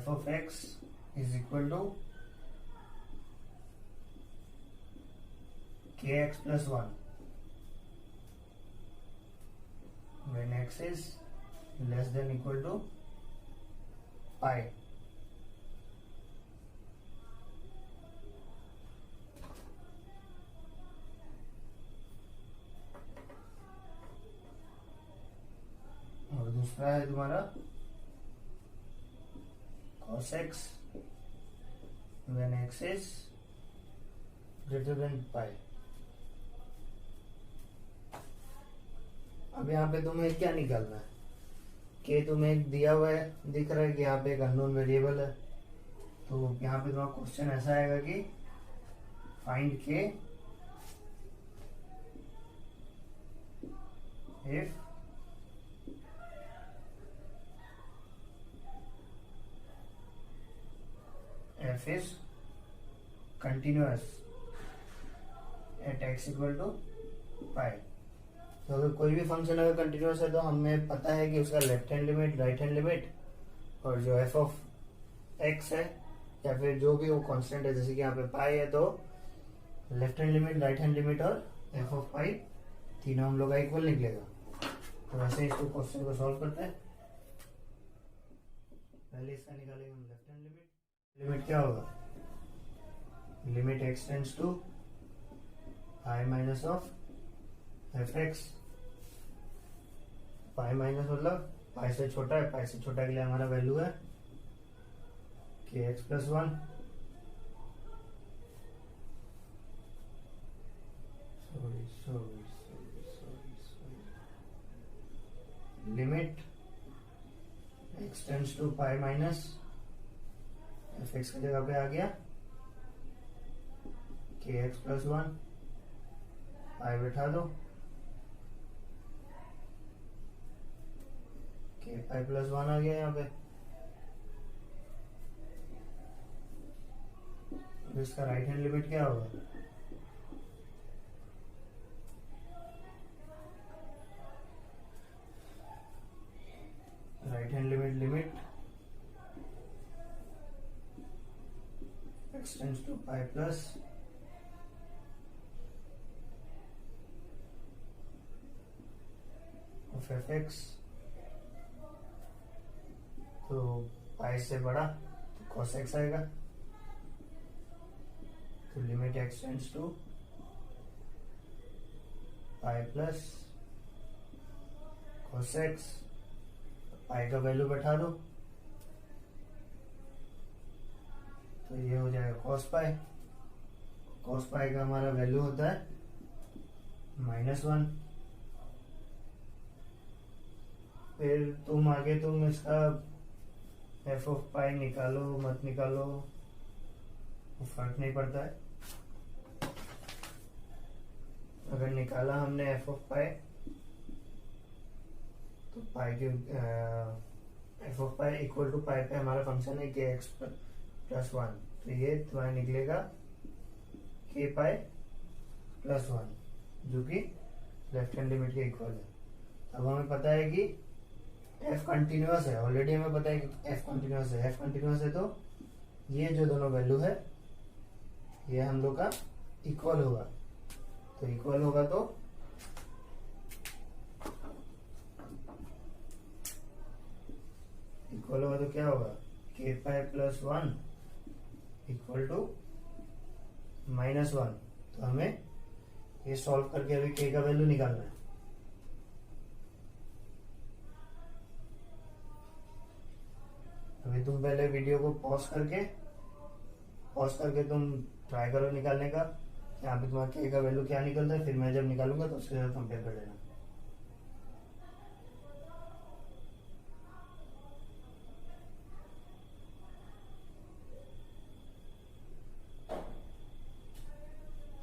F of x is equal to k x plus one when x is less than equal to pi. और दूसरा है तुम्हारा cos x when x is greater than pi. अब यहाँ पे तुम्हें क्या निकालना है कि तुम्हें एक दिया हुआ है, दिख रहा है कि यहाँ पे एक अननोन वेरिएबल है, तो यहाँ पे तुम्हारा क्वेश्चन ऐसा आएगा कि फाइंड के if f is continuous at x equal to pi. तो अगर कोई भी फंक्शन अगर कंटिन्यूअस है तो हमें पता है कि उसका left hand limit, right hand limit और जो एफ ऑफ एक्स है या फिर जो भी वो कांस्टेंट है, जैसे कि यहाँ पे पाई है तो left hand limit, right hand limit और एफ ऑफ पाई तीनों हम लोग का इक्वल निकलेगा। तो वैसे इसको क्वेश्चन को सॉल्व करते हैं। पहले इसका निकालेंगे हम लेफ्ट हैंड लिमिट। लिमिट क्या होगा, limit x tends to pi minus of f x. Pi minus मतलब पाई से छोटा है, पाई से छोटा के लिए हमारा वैल्यू है k x plus one. Limit x tends to pi minus f x की जगह पे आ गया के एक्स प्लस वन। पाई बैठा दो, के पाई प्लस वन आ गया यहाँ पे। तो इसका राइट हैंड लिमिट क्या होगा, right hand limit x tends to pi plus of f x. तो पाई से बड़ा तो cos x आएगा, तो limit x tends to pi plus cos x। Pi का वैल्यू बैठा दो तो ये हो जाएगा cos पाई। cos पाई का हमारा वैल्यू होता है -1। फिर तुम आगे तुम इसका एफ ऑफ पाई निकालो मत निकालो वो फर्क नहीं पड़ता है। अगर निकाला हमने एफ ऑफ पाई तो पाई के f of pi equal to pi पे हमारा फंक्शन है के एक्स प्लस वन, तो ये तुम्हारा निकलेगा के पाई प्लस वन जो कि लेफ्ट हैंड लिमिट के इक्वल है। अब हमें पता है कि f कंटिन्यूअस है, ऑलरेडी हमें पता है कि f कंटिन्यूअस है। f कंटिन्यूअस है तो ये जो दोनों वैल्यू है ये हम लोग का इक्वल होगा। तो इक्वल होगा तो क्या होगा, k pi plus one equal to -1। तो हमें ये सॉल्व करके अभी k का वैल्यू निकालना है। अभी तुम पहले वीडियो को पॉज करके तुम ट्राई करो निकालने का, यहाँ पे तुम्हारा के का वैल्यू क्या निकलता है, फिर मैं जब निकालूंगा तो उसके साथ कंपेयर कर लेना।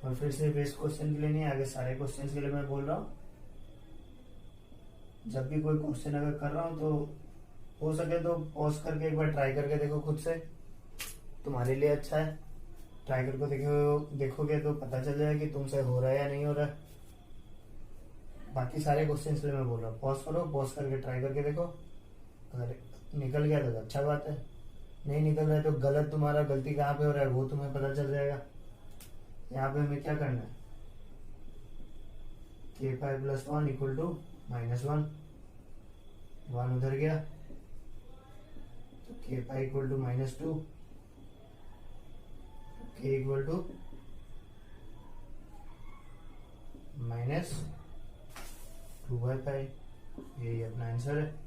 और फिर सिर्फ इस क्वेश्चन के लिए नहीं, आगे सारे क्वेश्चन के लिए मैं बोल रहा हूँ। जब भी कोई क्वेश्चन अगर कर रहा हूँ तो हो सके तो पॉज करके एक बार ट्राई करके देखो, खुद से तुम्हारे लिए अच्छा है। ट्राई करके देखोगे तो पता चल जाएगा कि तुमसे हो रहा है या नहीं हो रहा है। बाकी सारे क्वेश्चन के लिए मैं बोल रहा हूँ, पॉज करो, पॉज करके ट्राई करके देखो। अगर निकल गया तो अच्छा बात है, नहीं निकल रहा है तो गलत, तुम्हारा गलती कहाँ पे हो रहा है वो तुम्हें पता चल जाएगा। यहाँ पे हमें क्या करना है, k pi plus one equal to -1, 1 उधर गया तो के पाई इक्वल टू -2, के इक्वल टू -2/पाई, यही अपना आंसर है।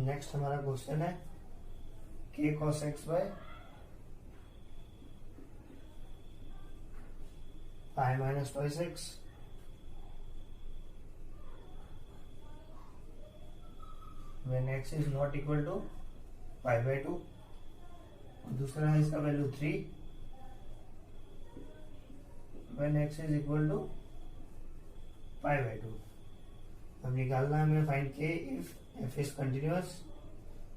नेक्स्ट हमारा क्वेश्चन है के cos x by pi minus twice x, when x is not equal to π/2। दूसरा है इसका value 3, when x is equal to π/2। अब निकालना है हमें फाइंड के if f is continuous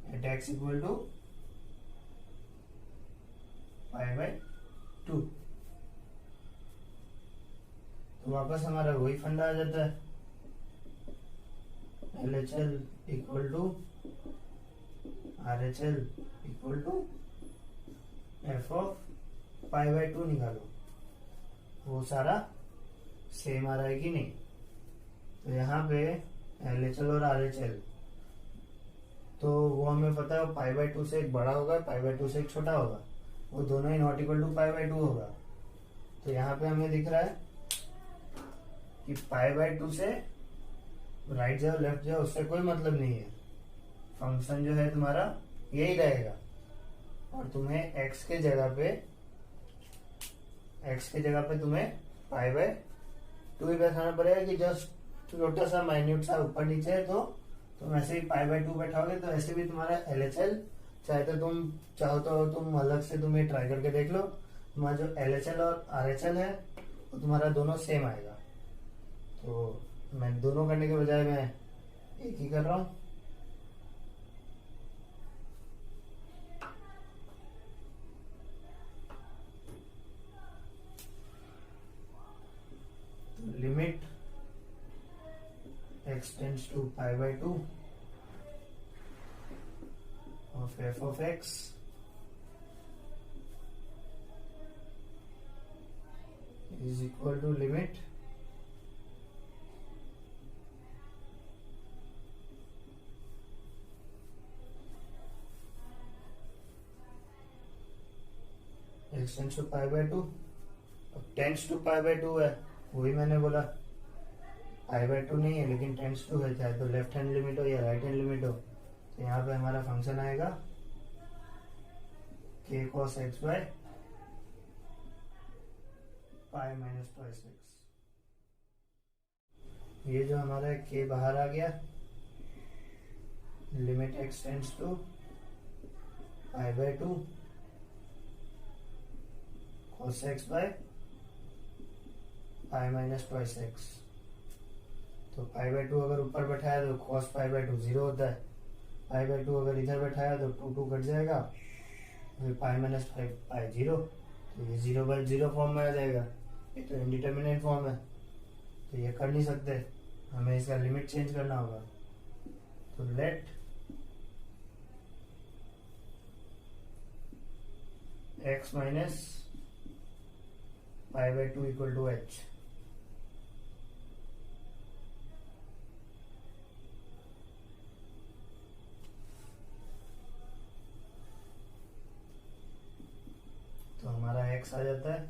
at x equal to π/2। तो वापस हमारा वही फंडा आ जाता है, LHL equal to RHL equal to f of π/2 निकालो, वो सारा सेम आ रहा है कि नहीं। तो यहाँ पे LHL और RHL तो वो हमें पता है π/2 से एक बड़ा होगा, π/2 से एक छोटा होगा, वो दोनों ही नॉट इक्वल टू π/2 होगा। तो यहाँ पे हमें दिख रहा है कि π/2 से राइट जाओ लेफ्ट जाओ उससे कोई मतलब नहीं है, फंक्शन जो है तुम्हारा यही रहेगा। और तुम्हें x के जगह पे तुम्हें π/2 ही बैठाना पड़ेगा कि जस्ट छोटा सा माइन्यूट सा ऊपर नीचे है, तो तुम ऐसे ही π/2 बैठाओगे तो ऐसे भी तुम्हारा LHL, चाहे तो तुम चाहो तो तुम अलग से तुम ये ट्राई करके देख लो, तुम्हारा जो LHL और RHL है वो तुम्हारा दोनों सेम आएगा। तो मैं दोनों करने के बजाय मैं एक ही कर रहा हूं। तो limit x tends to π/2 of f of x is equal to limit x tends to π/2। अब tends to π/2 है, वही मैंने बोला π/2 नहीं है लेकिन टेंड्स टू है, चाहे तो लेफ्ट हैंड लिमिट हो या राइट हैंड लिमिट हो। तो यहाँ पे हमारा फंक्शन आएगा k cos x by pi minus twice x. ये जो हमारा k बाहर आ गया, limit x tends to π/2 cos x by pi minus twice x. तो π/2 अगर ऊपर बैठाया तो cos π/2 0 होता है, π/2 अगर इधर बैठाया तो 2 कट जाएगा, फिर पाई माइनस पाई 0, तो ये 0/0 फॉर्म में आ जाएगा। ये तो इनडिटर्मिनेट फॉर्म है तो ये कर नहीं सकते, हमें इसका लिमिट चेंज करना होगा। तो let x minus π/2 equal to h। x आ जाता है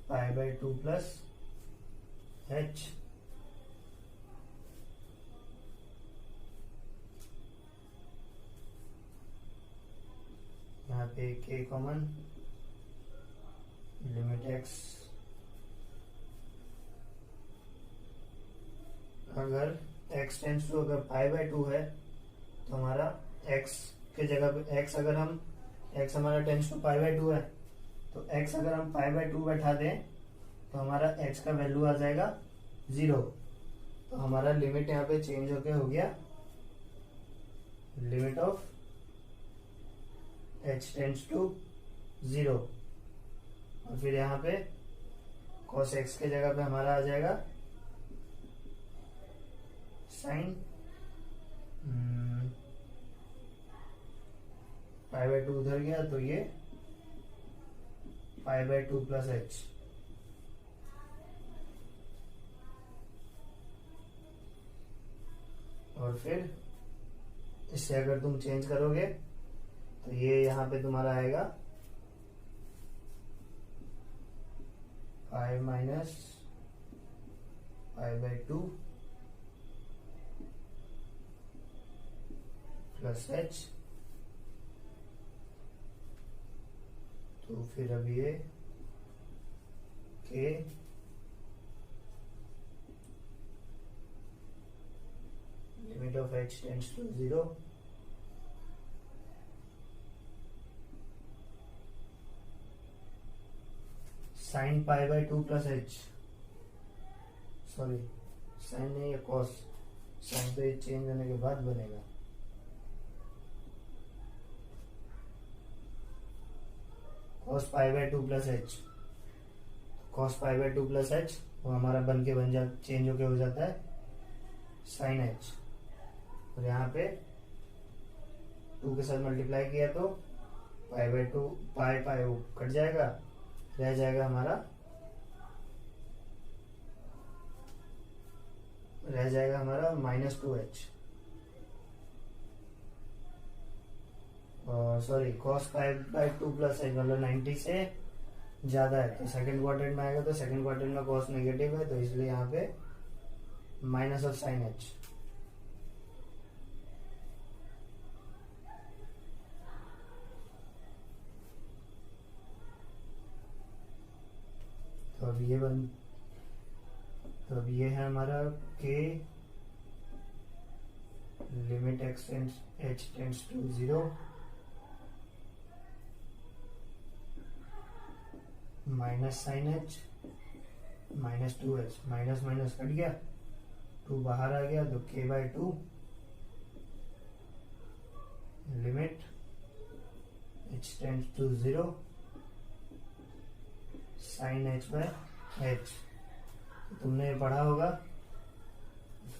पाई बाय 2 प्लस h, यहाँ पे k कॉमन, लिमिट x, अगर x टेंस टू अगर पाई बाय 2 है तो हमारा x के जगह पे x, अगर हम x हमारा टेंस टू पाई बाय 2 है तो x अगर हम पाई बाय 2 बैठा दें तो हमारा x का वैल्यू आ जाएगा 0। तो हमारा लिमिट यहाँ पे चेंज होके हो गया limit of h tends to 0, और फिर यहाँ पे cos x के जगह पे हमारा आ जाएगा साइन पाई बाय 2 उधर गया तो ये पाई बाय 2 प्लस h, और फिर इससे अगर तुम चेंज करोगे तो ये यहाँ पे तुम्हारा आएगा pi minus pi by 2 plus h, तो फिर अब ये k limit of h tends to 0, sine pi by 2 plus h, sorry sine नहीं है कॉस, साइन तो ये चेंज होने के बाद बनेगा, cos pi by 2 plus h, cos pi by 2 plus h वो हमारा बन जा चेंज होके हो जाता है साइन h, और यहाँ पे 2 के साथ मल्टीप्लाई किया तो पाई बाय 2 पाई पाई वो कट जाएगा, रह जाएगा हमारा माइनस 2h, और sorry cos pi by 2 plus h मतलब 90 से ज्यादा है तो सेकंड क्वाड्रेंट में आएगा, तो सेकंड क्वाड्रेंट में कॉस नेगेटिव है तो इसलिए यहाँ पे माइनस ऑफ साइन h, तो अब ये है हमारा k limit h tends to 0 minus sine h minus 2h, minus minus cut गया, 2 बाहर आ गया तो k by 2 limit h tends to 0 sine h by h, तुमने पढ़ा होगा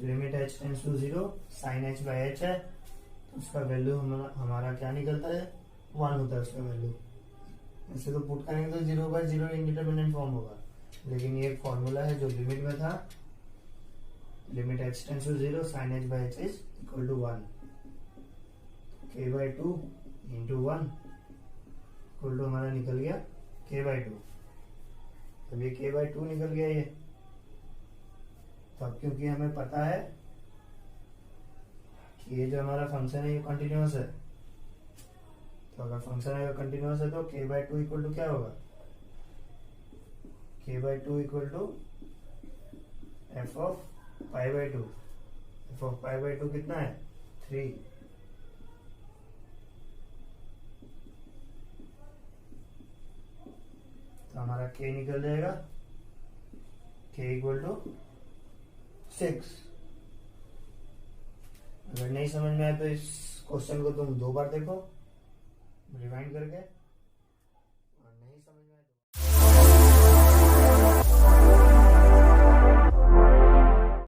limit h tends to 0 sine h by h है तो उसका वैल्यू हमारा क्या निकलता है 1 होता है उसका वैल्यू, ऐसे तो पुट करेंगे तो 0 बाय 0 इंडिटरमिनेंट फॉर्म होगा, लेकिन ये एक फॉर्मूला है जो लिमिट में था, limit h tends to 0 sine h by h is equal to 1, k by 2 into 1 equal to हमारा निकल गया k बाय 2, अब ये k बाय 2 निकल गया ये, तो अब क्योंकि हमें पता है कि ये जो हमारा फंक्शन है ये कंटिन्यूअस है, तो अगर फंक्शन अगर कंटिन्यूअस है तो k बाय 2 इक्वल टू क्या होगा, k by 2 equal to f of pi by 2, f of pi by 2 कितना है 3, तो हमारा k निकल जाएगा k इक्वल टू 6। अगर नहीं समझ में आए तो इस क्वेश्चन को तुम 2 बार देखो रिवाइंड करके।